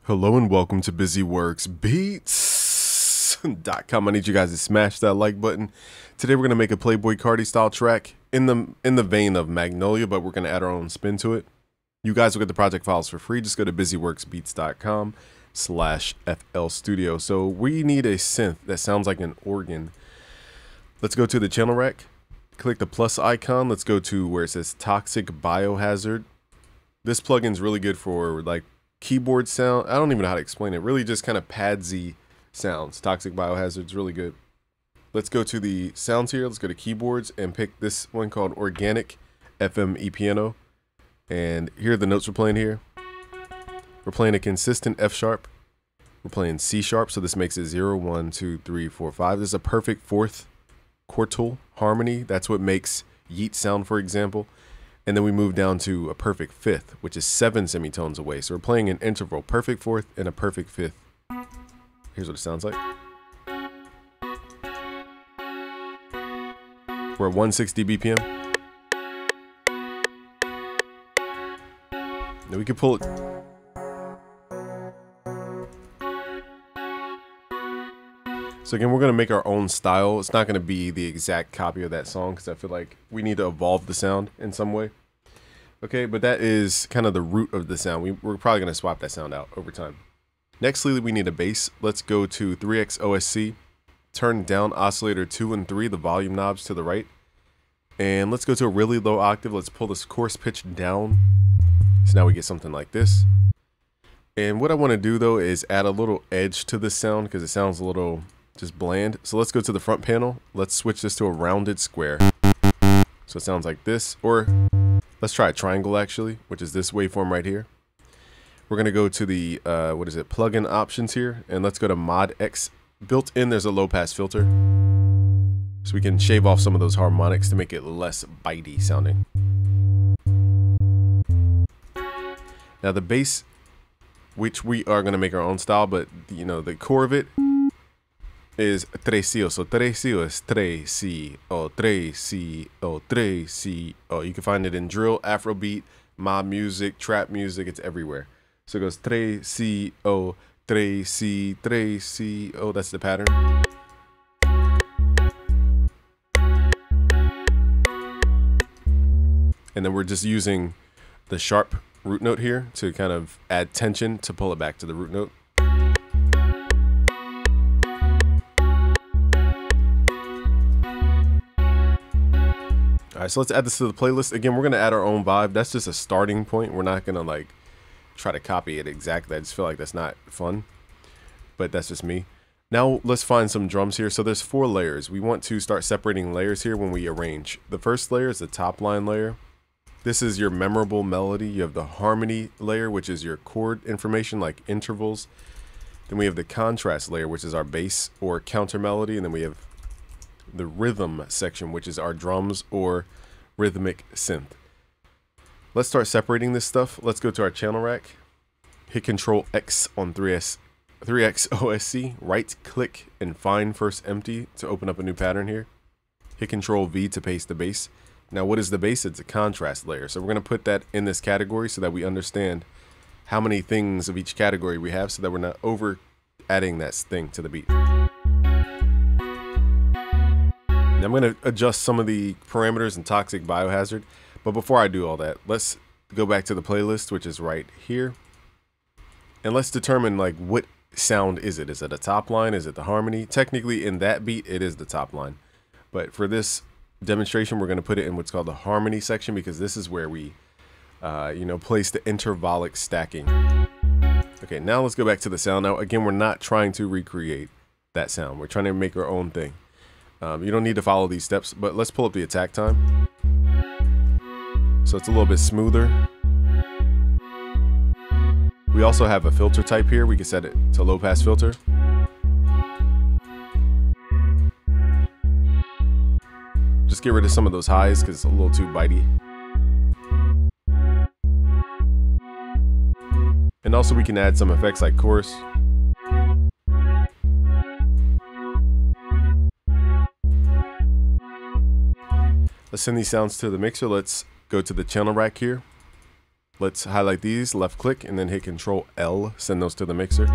Hello and welcome to BusyWorksBeats.com. I need you guys to smash that like button. Today we're gonna make a Playboi Carti style track in the vein of Magnolia, but we're gonna add our own spin to it. You guys will get the project files for free. Just go to BusyWorksBeats.com/FL Studio. So we need a synth that sounds like an organ. Let's go to the channel rack. Click the plus icon. Let's go to where it says Toxic Biohazard. This plugin's really good for like keyboard sound. I don't even know how to explain it. Really just kind of padsy sounds. Toxic Biohazard's really good. Let's go to the sounds here. Let's go to keyboards and pick this one called Organic FM E Piano. And here are the notes we're playing here. We're playing a consistent F sharp. We're playing C sharp, so this makes it 0, 1, 2, 3, 4, 5. This is a perfect fourth quartile harmony. That's what makes Yeet sound, for example. And then we move down to a perfect fifth, which is 7 semitones away. So we're playing an interval, perfect fourth and a perfect fifth. Here's what it sounds like. We're at 160 BPM. Now we can pull it. So again, we're going to make our own style. It's not going to be the exact copy of that song because I feel like we need to evolve the sound in some way. Okay, but that is kind of the root of the sound. We're probably going to swap that sound out over time. Nextly, we need a bass. Let's go to 3X OSC. Turn down oscillator 2 and 3, the volume knobs to the right. And let's go to a really low octave. Let's pull this coarse pitch down. So now we get something like this. And what I want to do though is add a little edge to this sound because it sounds a little just bland. So let's go to the front panel. Let's switch this to a rounded square. So it sounds like this, or let's try a triangle actually, which is this waveform right here. We're gonna go to the plugin options here, and let's go to Mod X. Built in, there's a low pass filter, so we can shave off some of those harmonics to make it less bitey sounding. Now the bass, which we are gonna make our own style, but you know the core of it is 3-C-O. So 3-C-O is 3-C-O, 3-C-O, 3-C-O. You can find it in drill, Afrobeat, mob music, trap music. It's everywhere. So it goes 3-C-O, 3-C, 3-C-O. That's the pattern. And then we're just using the sharp root note here to kind of add tension to pull it back to the root note. Alright, so let's add this to the playlist. Again, we're going to add our own vibe. That's just a starting point. We're not going to like try to copy it exactly. I just feel like that's not fun. But that's just me. Now let's find some drums here. So there's 4 layers. We want to start separating layers here when we arrange. The first layer is the top line layer. This is your memorable melody. You have the harmony layer, which is your chord information like intervals. Then we have the contrast layer, which is our bass or counter melody. And then we have the rhythm section, which is our drums or rhythmic synth. Let's start separating this stuff. Let's go to our channel rack, hit Control X on 3X OSC, right click and find first empty to open up a new pattern here. Hit Control V to paste the bass. Now what is the bass? It's a contrast layer. So we're going to put that in this category so that we understand how many things of each category we have so that we're not over adding that thing to the beat. Now I'm going to adjust some of the parameters in Toxic Biohazard, but before I do all that, let's go back to the playlist, which is right here, and let's determine like what sound is it? Is it a top line? Is it the harmony? Technically in that beat, it is the top line, but for this demonstration, we're going to put it in what's called the harmony section because this is where we, place the intervallic stacking. Okay, now let's go back to the sound. Now again, we're not trying to recreate that sound. We're trying to make our own thing. You don't need to follow these steps, but let's pull up the attack time. So it's a little bit smoother. We also have a filter type here. We can set it to low pass filter. Just get rid of some of those highs because it's a little too bitey. And also we can add some effects like chorus. Let's send these sounds to the mixer. Let's go to the channel rack here. Let's highlight these, left click, and then hit Control L, send those to the mixer.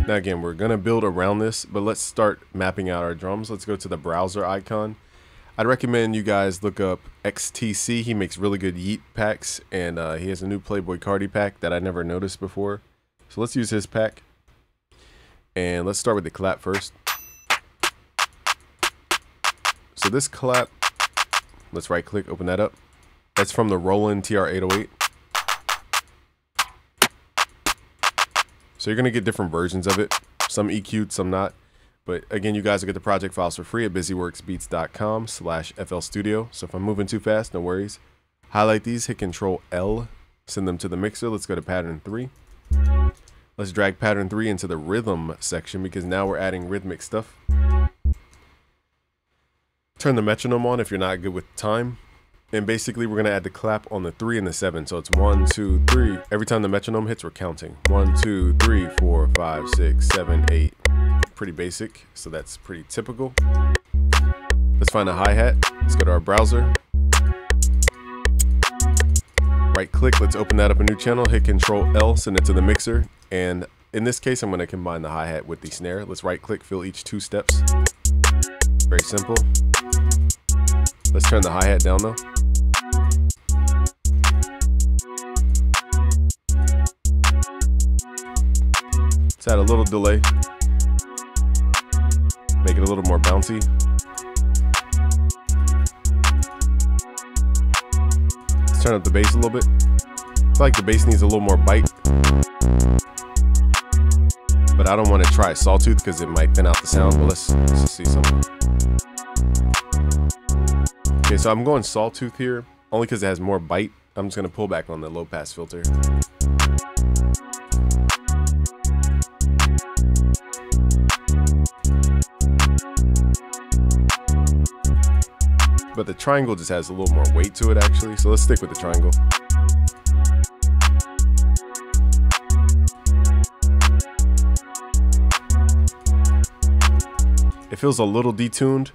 Now again, we're gonna build around this, but let's start mapping out our drums. Let's go to the browser icon. I'd recommend you guys look up XTC. He makes really good Yeet packs, and he has a new Playboy Cardi pack that I never noticed before. So let's use his pack. And let's start with the clap first. So this clap, let's right click, open that up. That's from the Roland TR-808. So you're gonna get different versions of it. Some EQ'd, some not. But again, you guys will get the project files for free at busyworksbeats.com/FL Studio. So if I'm moving too fast, no worries. Highlight these, hit Control L, send them to the mixer. Let's go to pattern 3. Let's drag pattern 3 into the rhythm section because now we're adding rhythmic stuff. Turn the metronome on if you're not good with time. And basically we're gonna add the clap on the 3 and the 7. So it's 1, 2, 3. Every time the metronome hits, we're counting. 1, 2, 3, 4, 5, 6, 7, 8. Pretty basic, so that's pretty typical. Let's find a hi-hat. Let's go to our browser. Right click, let's open that up a new channel, hit Control L, send it to the mixer. And in this case, I'm gonna combine the hi-hat with the snare. Let's right click, fill each 2 steps. Very simple. Let's turn the hi-hat down though. Let's add a little delay. Make it a little more bouncy. Let's turn up the bass a little bit. I feel like the bass needs a little more bite. But I don't want to try Sawtooth because it might thin out the sound, but let's see something. Okay, so I'm going Sawtooth here, only because it has more bite. I'm just going to pull back on the low pass filter. But the triangle just has a little more weight to it actually, so let's stick with the triangle. It feels a little detuned,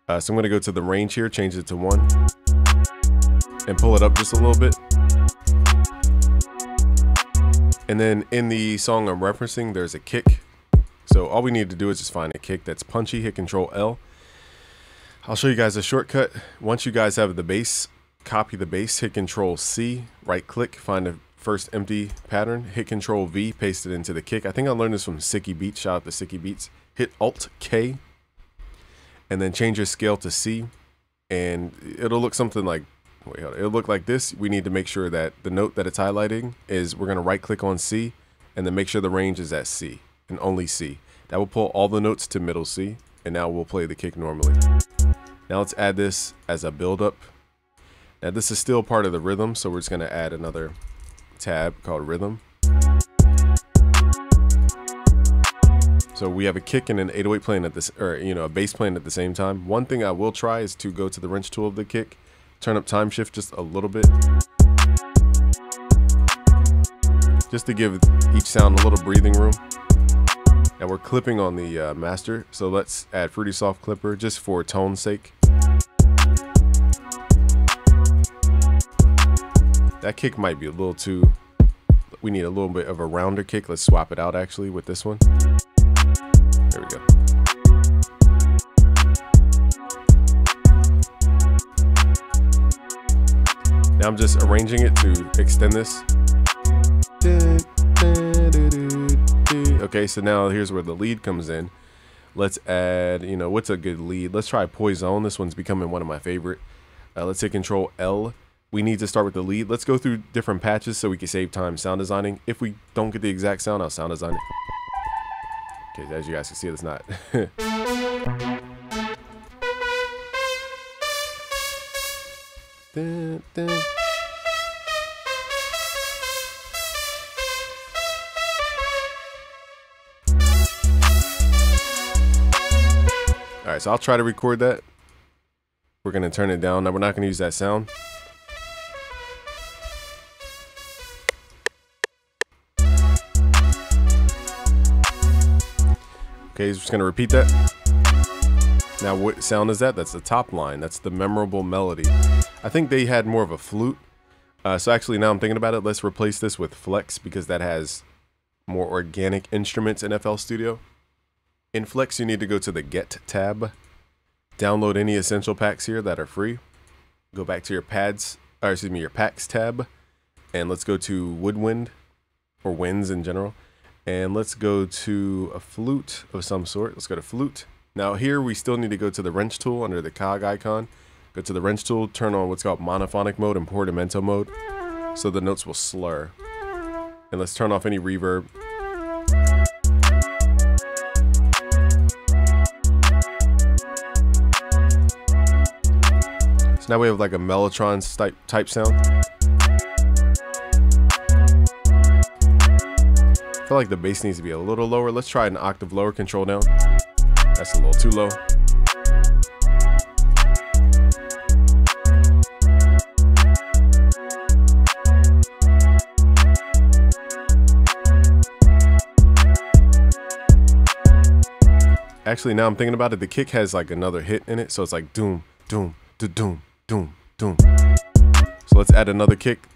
so I'm going to go to the range here, change it to 1, and pull it up just a little bit. And then in the song I'm referencing, there's a kick. So all we need to do is just find a kick that's punchy, hit Control L. I'll show you guys a shortcut. Once you guys have the bass, copy the bass, hit Control C, right click, find the first empty pattern, hit Control V, paste it into the kick. I think I learned this from Sicky Beats, shout out to Sicky Beats. Hit Alt K, and then change your scale to C, and it'll look something like, it'll look like this. We need to make sure that the note that it's highlighting is, we're gonna right click on C, and then make sure the range is at C, and only C. That will pull all the notes to middle C, and now we'll play the kick normally. Now let's add this as a build up. Now this is still part of the rhythm, so we're just gonna add another tab called rhythm. So we have a kick and an 808 playing at this, or a bass playing at the same time. One thing I will try is to go to the wrench tool of the kick, turn up time shift just a little bit, just to give each sound a little breathing room. Now we're clipping on the master, so let's add Fruity Soft Clipper just for tone's sake. That kick might be a little too, we need a little bit of a rounder kick. Let's swap it out actually with this one. There we go. Now I'm just arranging it to extend this. Okay, so now here's where the lead comes in. Let's add, what's a good lead? Let's try Poison. This one's becoming one of my favorite. Let's hit Control L. We need to start with the lead. Let's go through different patches so we can save time sound designing. If we don't get the exact sound, I'll sound design it. Okay, as you guys can see, it's not. Dun, dun. All right, so I'll try to record that. We're gonna turn it down. Now we're not gonna use that sound. Okay, he's just gonna repeat that. Now what sound is that? That's the top line. That's the memorable melody. I think they had more of a flute, So actually, now I'm thinking about it, let's replace this with Flex because that has more organic instruments in FL Studio. In Flex, you need to go to the Get tab, download any essential packs here that are free. Go back to your your packs tab, and let's go to Woodwind, or winds in general. And let's go to a flute of some sort. Let's go to flute. Now here we still need to go to the wrench tool under the cog icon. Go to the wrench tool, turn on what's called monophonic mode and portamento mode, so the notes will slur. And let's turn off any reverb. So now we have like a Mellotron type sound. I feel like the bass needs to be a little lower. Let's try an octave lower, control down. That's a little too low. Actually, now I'm thinking about it, the kick has like another hit in it, so it's like doom, doom, doom, doom, doom. So let's add another kick,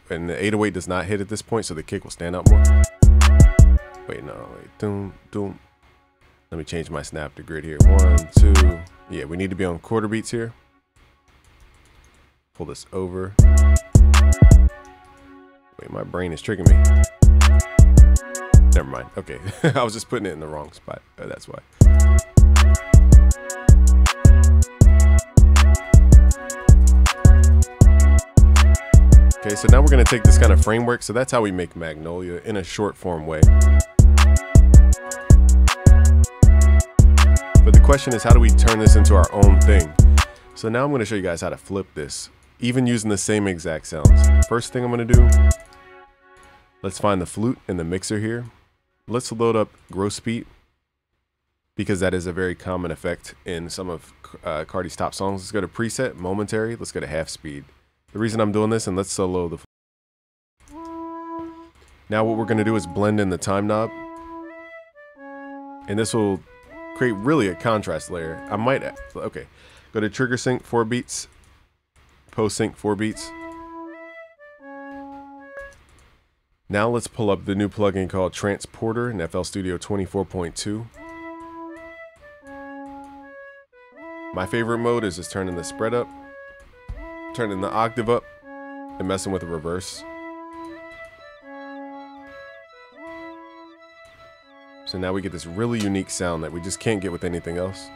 and the 808 does not hit at this point, so the kick will stand out more. Wait, no, wait, doom, doom. Let me change my snap to grid here. 1, 2. Yeah, we need to be on quarter beats here. Pull this over. Wait, my brain is tricking me. Never mind. Okay, I was just putting it in the wrong spot. Oh, that's why. Okay, so now we're going to take this kind of framework. So that's how we make Magnolia in a short form way. But the question is, how do we turn this into our own thing? So now I'm going to show you guys how to flip this, even using the same exact sounds. First thing I'm going to do, let's find the flute in the mixer here. Let's load up gross beat, because that is a very common effect in some of Carti's top songs. Let's go to preset, momentary. Let's go to half speed. The reason I'm doing this, and let's solo the flute. Now what we're going to do is blend in the time knob, and this will create really a contrast layer. I might, okay, go to trigger sync 4 beats, post sync 4 beats. Now let's pull up the new plugin called Transporter in FL Studio 24.2. My favorite mode is just turning the spread up, turning the octave up, and messing with the reverse. So now we get this really unique sound that we just can't get with anything else.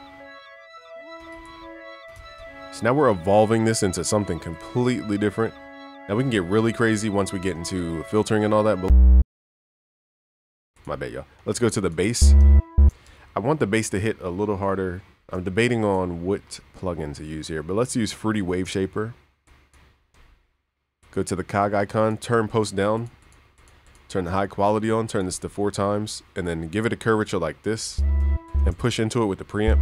So now we're evolving this into something completely different. Now we can get really crazy once we get into filtering and all that, but my bad, y'all. Let's go to the bass. I want the bass to hit a little harder. I'm debating on what plugin to use here, but let's use Fruity Wave Shaper. Go to the cog icon, turn post down, turn the high quality on, turn this to 4 times, and then give it a curvature like this, and push into it with the preamp.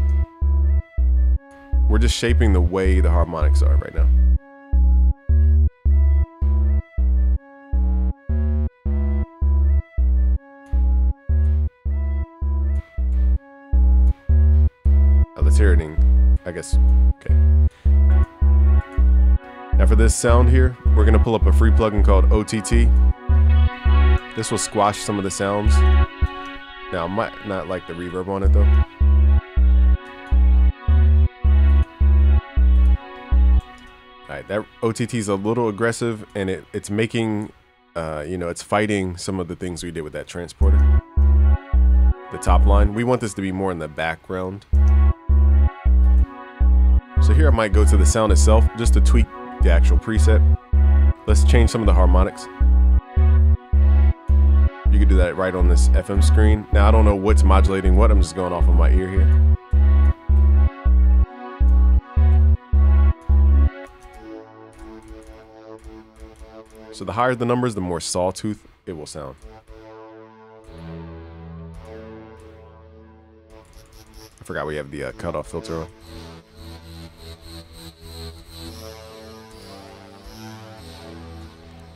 We're just shaping the way the harmonics are right now. Let's hear it in, I guess, okay. Now for this sound here, we're gonna pull up a free plugin called OTT. This will squash some of the sounds. Now I might not like the reverb on it though. Alright, that OTT is a little aggressive, and it's making, you know, it's fighting some of the things we did with that transporter. The top line, we want this to be more in the background. So here I might go to the sound itself just to tweak the actual preset. Let's change some of the harmonics. You can do that right on this FM screen. Now I don't know what's modulating what, I'm just going off of my ear here. So the higher the numbers, the more sawtooth it will sound. I forgot we have the cutoff filter on.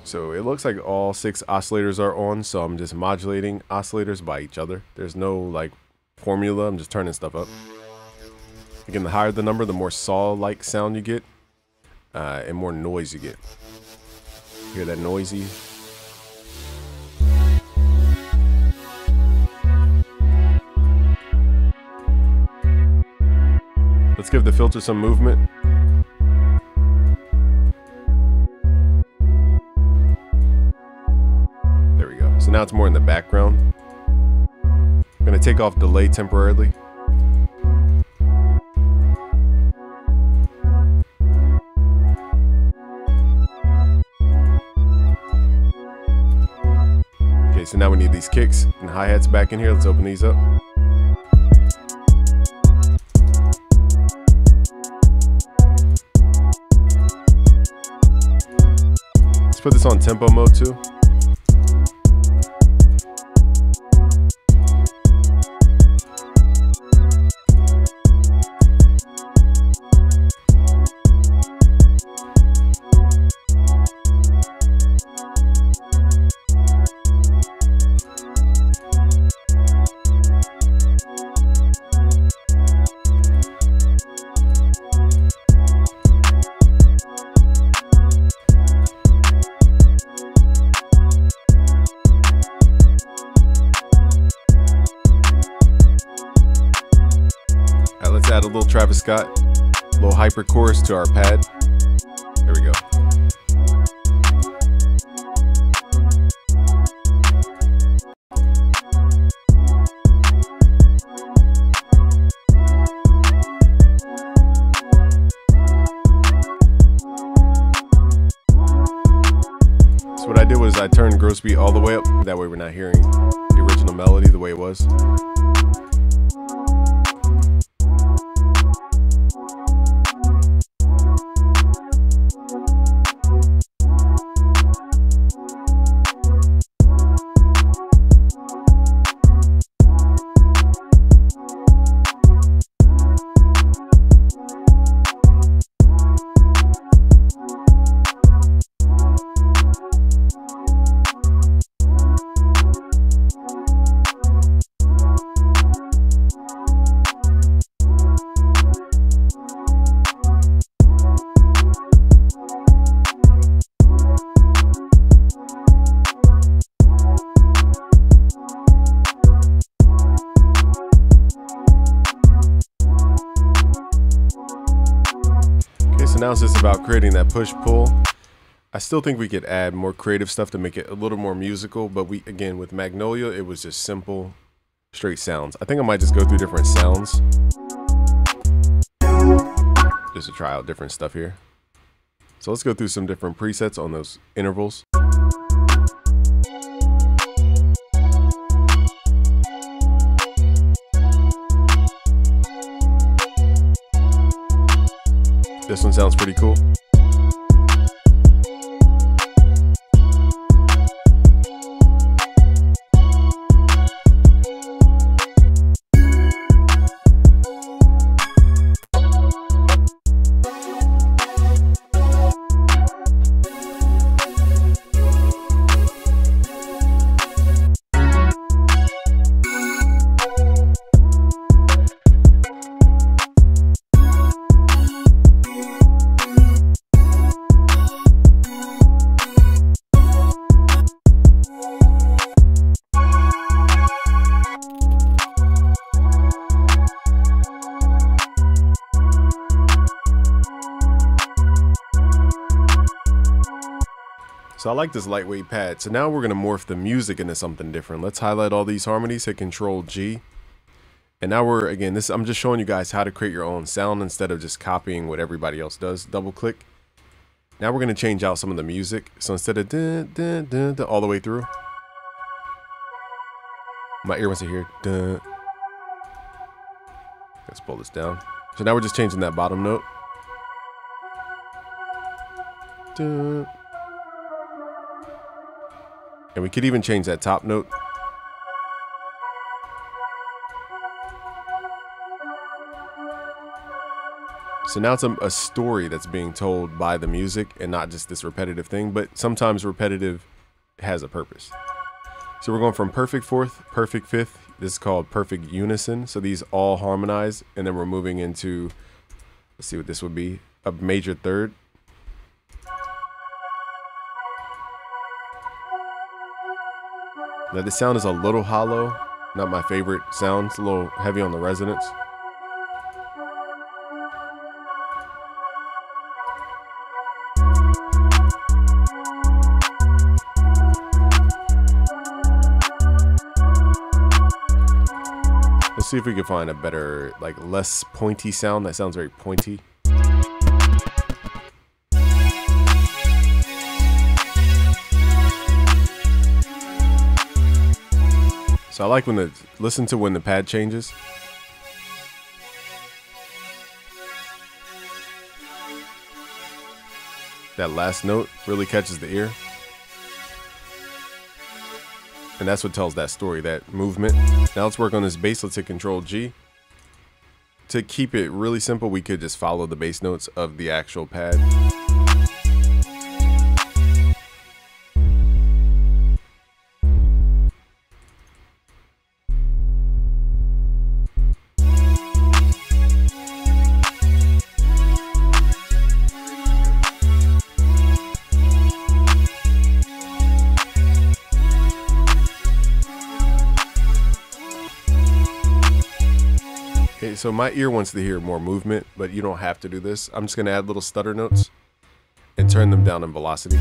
So it looks like all 6 oscillators are on, so I'm just modulating oscillators by each other. There's no like formula, I'm just turning stuff up. Again, the higher the number, the more saw-like sound you get, and more noise you get. Hear that noisy. Let's give the filter some movement. There we go. So now it's more in the background. I'm gonna take off delay temporarily. Okay, so now we need these kicks and hi-hats back in here. Let's open these up. Let's put this on tempo mode too. Let's add a little Travis Scott, a little hyper chorus to our pad. There we go. So what I did was I turned gross beat all the way up. That way we're not hearing the original melody the way it was. So now it's just about creating that push-pull. I still think we could add more creative stuff to make it a little more musical, but again, with Magnolia, it was just simple, straight sounds. I think I might just go through different sounds just to try out different stuff here. So let's go through some different presets on those intervals. This one sounds pretty cool. So I like this lightweight pad. So now we're gonna morph the music into something different. Let's highlight all these harmonies, hit Control G. And now we're, again, I'm just showing you guys how to create your own sound instead of just copying what everybody else does. Double click. Now we're gonna change out some of the music. So instead of dun, dun, dun, dun, all the way through, my ear wants to hear dun. Let's pull this down. So now we're just changing that bottom note. Dun. And we could even change that top note. So now it's a story that's being told by the music and not just this repetitive thing, but sometimes repetitive has a purpose. So we're going from perfect fourth, perfect fifth. This is called perfect unison. So these all harmonize, and then we're moving into, let's see what this would be, a major third. Now this sound is a little hollow, not my favorite sound. It's a little heavy on the resonance. Let's see if we can find a better, like less pointy sound. That sounds very pointy. So I like when listen to when the pad changes. That last note really catches the ear. And that's what tells that story, that movement. Now let's work on this bass. Let's hit Control G. To keep it really simple, we could just follow the bass notes of the actual pad. Okay, so my ear wants to hear more movement, but you don't have to do this. I'm just going to add little stutter notes and turn them down in velocity.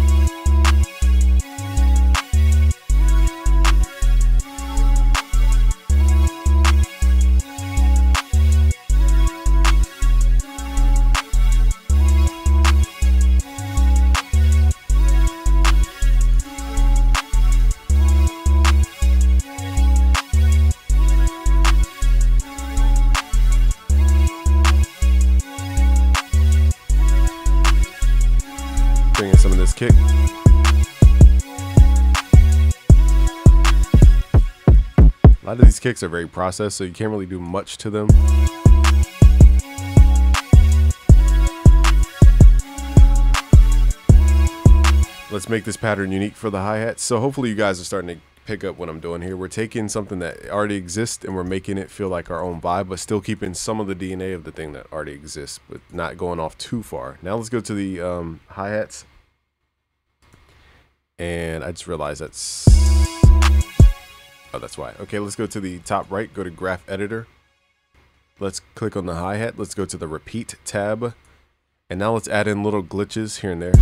Bring in some of this kick. A lot of these kicks are very processed, so you can't really do much to them. Let's make this pattern unique for the hi-hat. So hopefully you guys are starting to pick up what I'm doing here. We're taking something that already exists and we're making it feel like our own vibe, but still keeping some of the DNA of the thing that already exists, but not going off too far. Now let's go to the hi-hats. And I just realized that's... Oh, that's why. Okay, let's go to the top right. Go to Graph Editor. Let's click on the hi-hat. Let's go to the Repeat tab. And now let's add in little glitches here and there.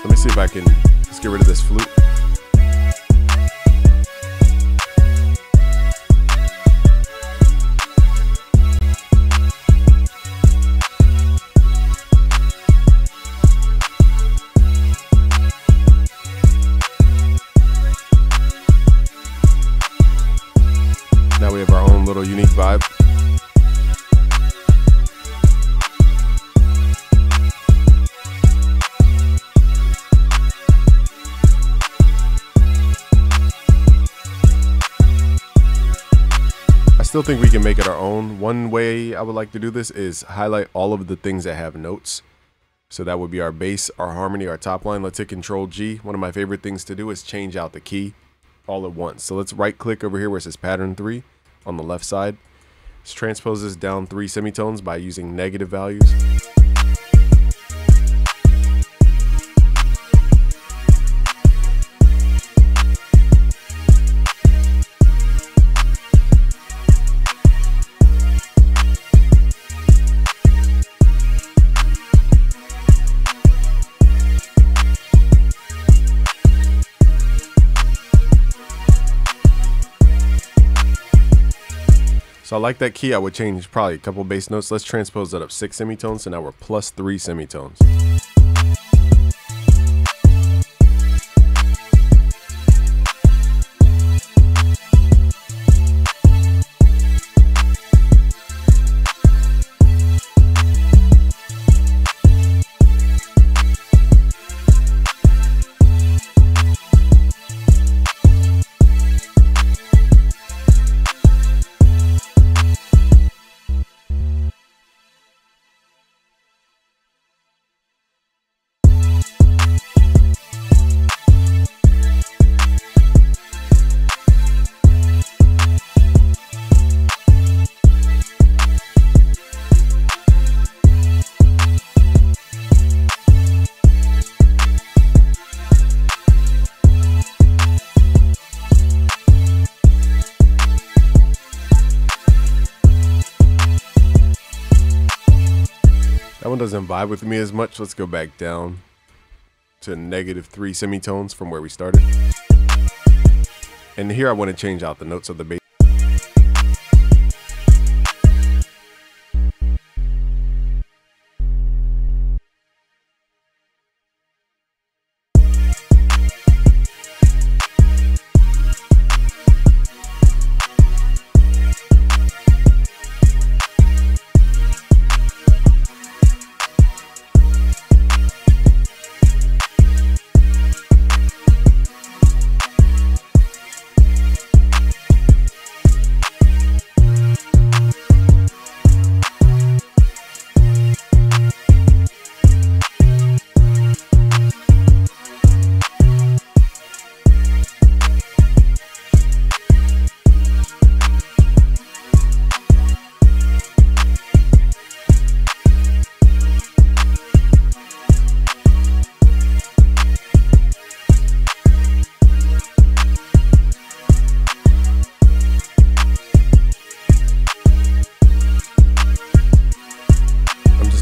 Let me see if I can... Let's get rid of this flute. Now we have our own little unique vibe. I still think we can make it our own. One way I would like to do this is highlight all of the things that have notes. So that would be our bass, our harmony, our top line. Let's hit Control G. One of my favorite things to do is change out the key all at once. So let's right click over here where it says pattern 3 on the left side. Let's transpose this down 3 semitones by using negative values. So I like that key. I would change probably a couple bass notes. Let's transpose that up 6 semitones. So now we're plus 3 semitones. That one doesn't vibe with me as much. Let's go back down to -3 semitones from where we started. And here I want to change out the notes of the bass.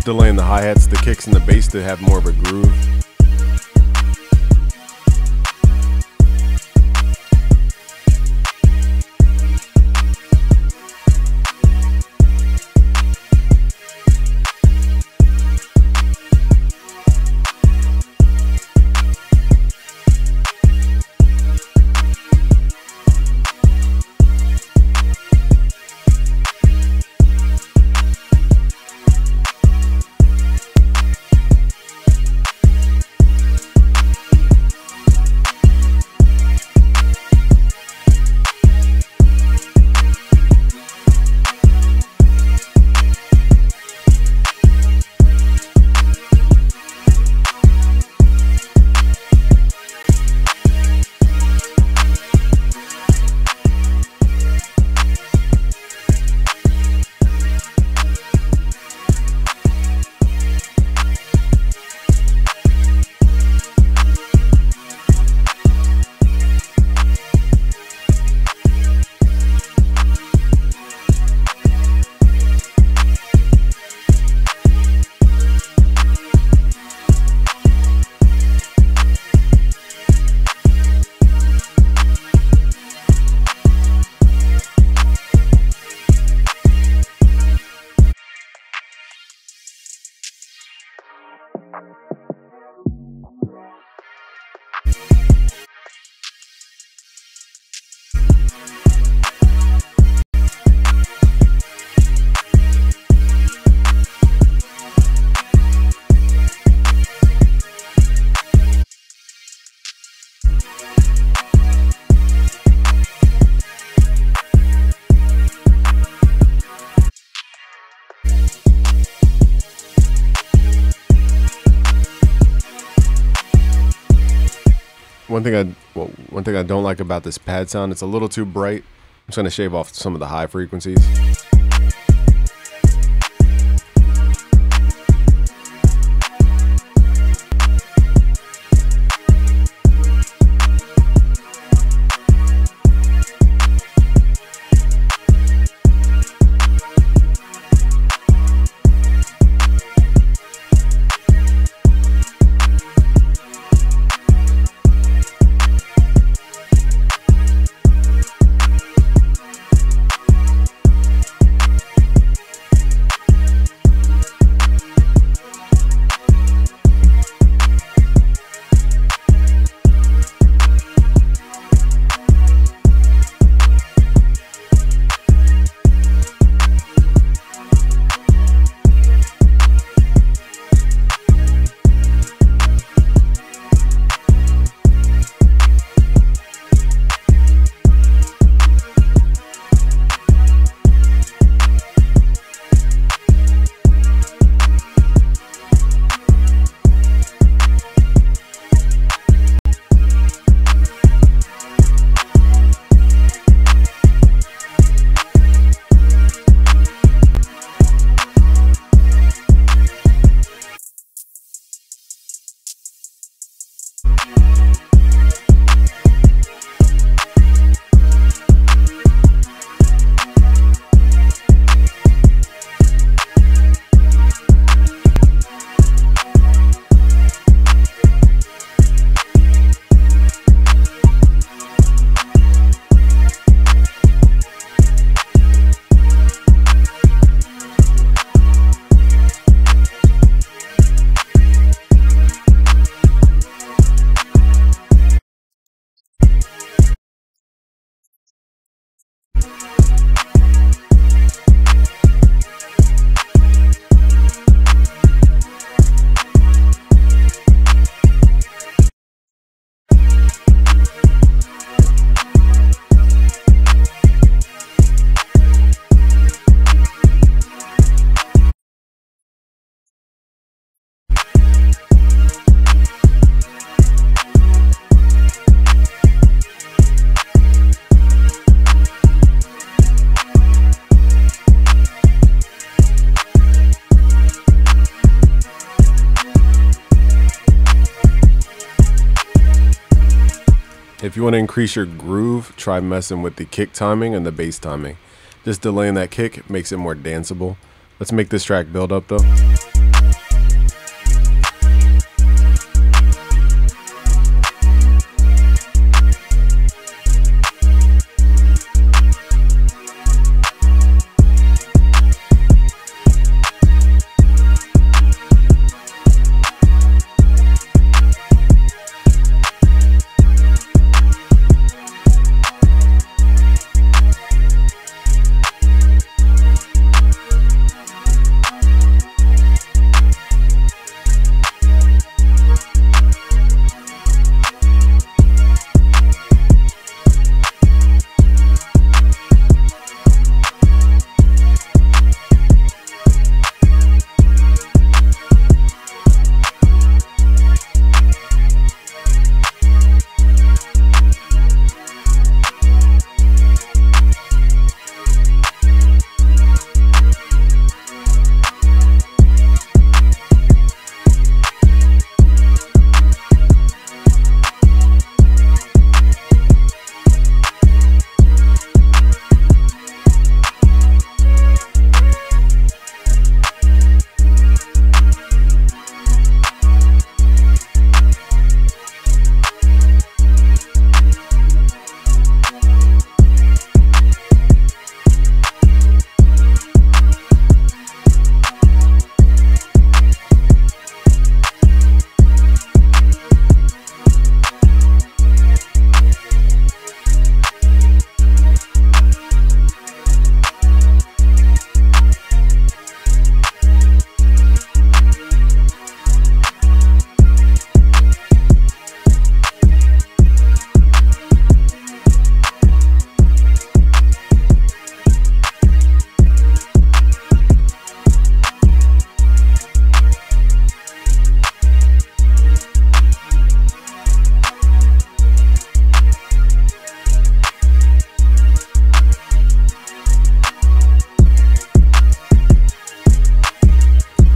Delaying the hi-hats, the kicks, and the bass to have more of a groove. One thing I don't like about this pad sound, it's a little too bright. I'm just gonna shave off some of the high frequencies. If you want to increase your groove, try messing with the kick timing and the bass timing. Just delaying that kick makes it more danceable. Let's make this track build up though.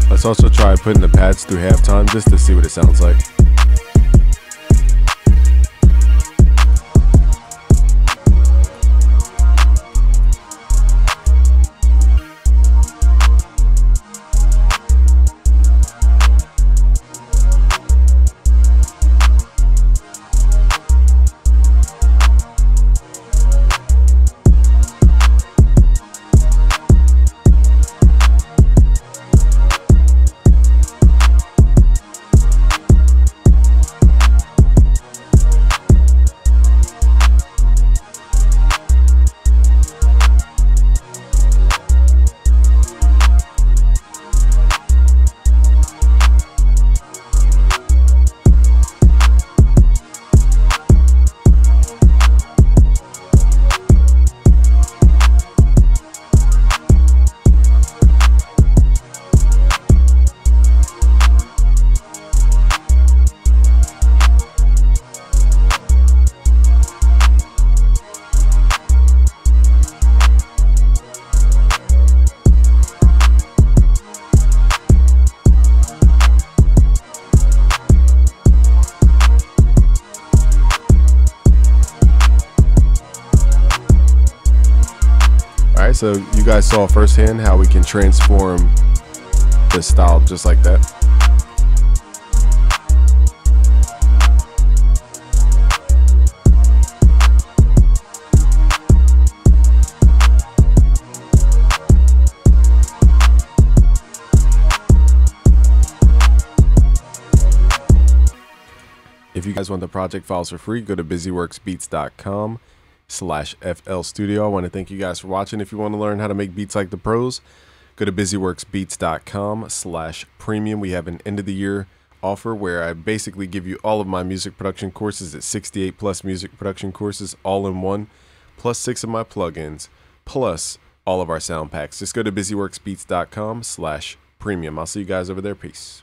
Let's also try putting the pads through halftime just to see what it sounds like. So you guys saw firsthand how we can transform this style just like that. If you guys want the project files for free, go to busyworksbeats.com/FL Studio. I want to thank you guys for watching. If you want to learn how to make beats like the pros, go to busyworksbeats.com/premium. We have an end of the year offer where I basically give you all of my music production courses at 68 plus music production courses all in one, plus 6 of my plugins, plus all of our sound packs. Just go to busyworksbeats.com/premium. I'll see you guys over there. Peace.